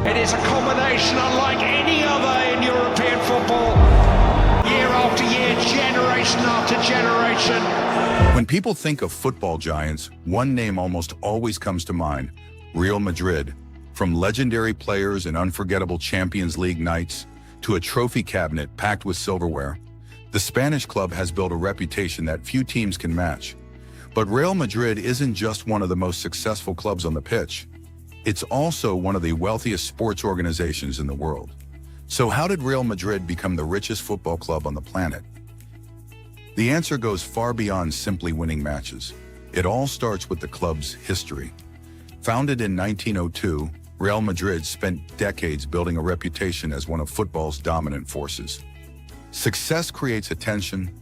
It is a combination unlike any other in European football. Year after year, generation after generation. When people think of football giants, one name almost always comes to mind: Real Madrid. From legendary players and unforgettable Champions League nights to a trophy cabinet packed with silverware, the Spanish club has built a reputation that few teams can match. But Real Madrid isn't just one of the most successful clubs on the pitch. It's also one of the wealthiest sports organizations in the world. So how did Real Madrid become the richest football club on the planet? The answer goes far beyond simply winning matches. It all starts with the club's history. Founded in 1902, Real Madrid spent decades building a reputation as one of football's dominant forces. Success creates attention,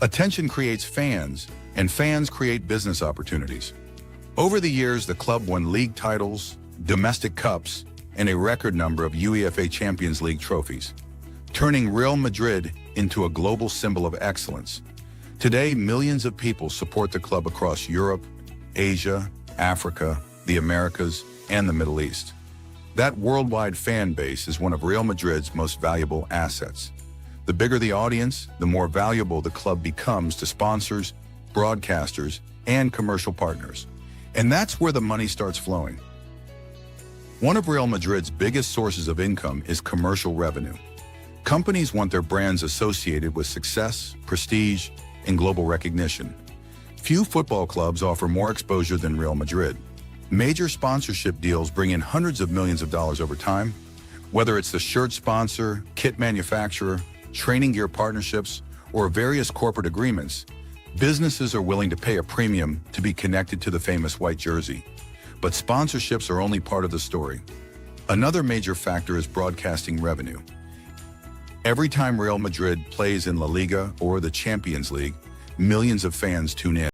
attention creates fans, and fans create business opportunities. Over the years, the club won league titles, domestic cups, and a record number of UEFA Champions League trophies, turning Real Madrid into a global symbol of excellence. Today, millions of people support the club across Europe, Asia, Africa, the Americas, and the Middle East. That worldwide fan base is one of Real Madrid's most valuable assets. The bigger the audience, the more valuable the club becomes to sponsors, broadcasters, and commercial partners. And that's where the money starts flowing. One of Real Madrid's biggest sources of income is commercial revenue. Companies want their brands associated with success, prestige, and global recognition. Few football clubs offer more exposure than Real Madrid. Major sponsorship deals bring in hundreds of millions of dollars over time. Whether it's the shirt sponsor, kit manufacturer, training gear partnerships, or various corporate agreements, businesses are willing to pay a premium to be connected to the famous white jersey. But sponsorships are only part of the story. Another major factor is broadcasting revenue. Every time Real Madrid plays in La Liga or the Champions League, millions of fans tune in.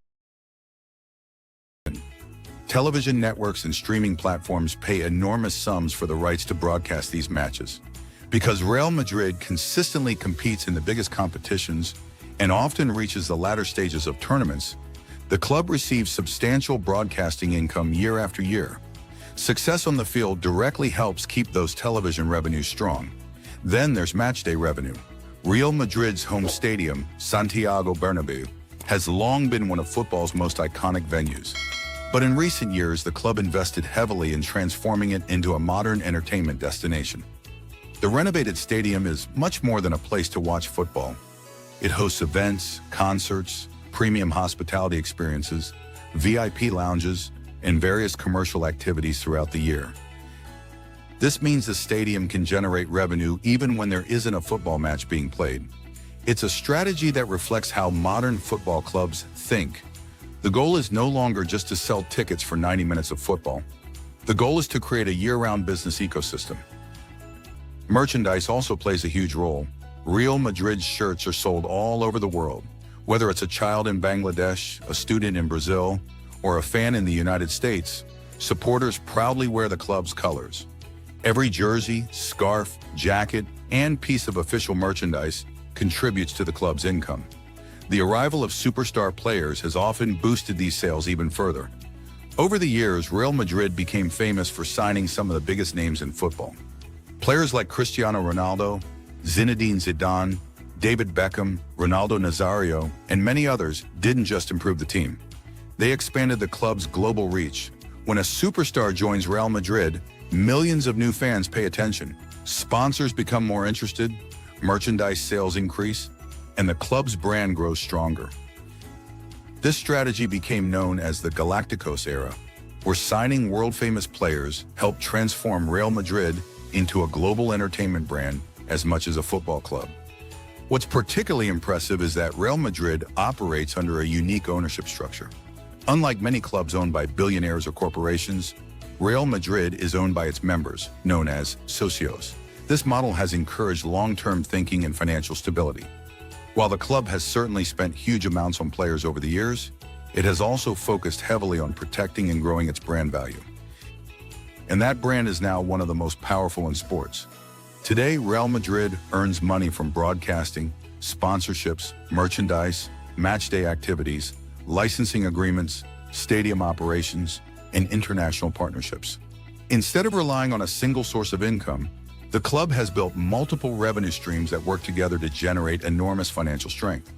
Television networks and streaming platforms pay enormous sums for the rights to broadcast these matches. Because Real Madrid consistently competes in the biggest competitions and often reaches the latter stages of tournaments, the club receives substantial broadcasting income year after year. Success on the field directly helps keep those television revenues strong. Then there's matchday revenue. Real Madrid's home stadium, Santiago Bernabeu, has long been one of football's most iconic venues. But in recent years, the club invested heavily in transforming it into a modern entertainment destination. The renovated stadium is much more than a place to watch football. It hosts events, concerts, premium hospitality experiences, VIP lounges, and various commercial activities throughout the year. This means the stadium can generate revenue even when there isn't a football match being played. It's a strategy that reflects how modern football clubs think. The goal is no longer just to sell tickets for 90 minutes of football. The goal is to create a year-round business ecosystem. Merchandise also plays a huge role. Real Madrid shirts are sold all over the world. Whether it's a child in Bangladesh, a student in Brazil, or a fan in the United States, supporters proudly wear the club's colors. Every jersey, scarf, jacket, and piece of official merchandise contributes to the club's income. The arrival of superstar players has often boosted these sales even further. Over the years, Real Madrid became famous for signing some of the biggest names in football. Players like Cristiano Ronaldo, Zinedine Zidane, David Beckham, Ronaldo Nazario, and many others didn't just improve the team. They expanded the club's global reach. When a superstar joins Real Madrid, millions of new fans pay attention. Sponsors become more interested, merchandise sales increase, and the club's brand grows stronger. This strategy became known as the Galacticos era, where signing world-famous players helped transform Real Madrid into a global entertainment brand as much as a football club. What's particularly impressive is that Real Madrid operates under a unique ownership structure. Unlike many clubs owned by billionaires or corporations, Real Madrid is owned by its members, known as socios. This model has encouraged long-term thinking and financial stability. While the club has certainly spent huge amounts on players over the years, it has also focused heavily on protecting and growing its brand value. And that brand is now one of the most powerful in sports. Today, Real Madrid earns money from broadcasting, sponsorships, merchandise, matchday activities, licensing agreements, stadium operations, and international partnerships. Instead of relying on a single source of income, the club has built multiple revenue streams that work together to generate enormous financial strength.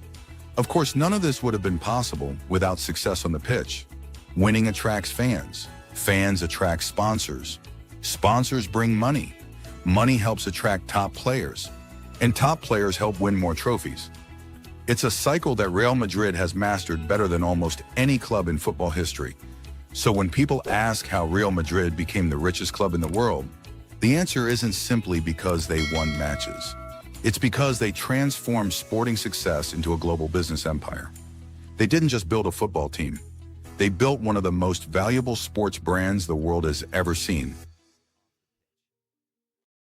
Of course, none of this would have been possible without success on the pitch. Winning attracts fans. Fans attract sponsors. Sponsors bring money. Money helps attract top players. And top players help win more trophies. It's a cycle that Real Madrid has mastered better than almost any club in football history. So when people ask how Real Madrid became the richest club in the world, the answer isn't simply because they won matches. It's because they transformed sporting success into a global business empire. They didn't just build a football team. They built one of the most valuable sports brands the world has ever seen.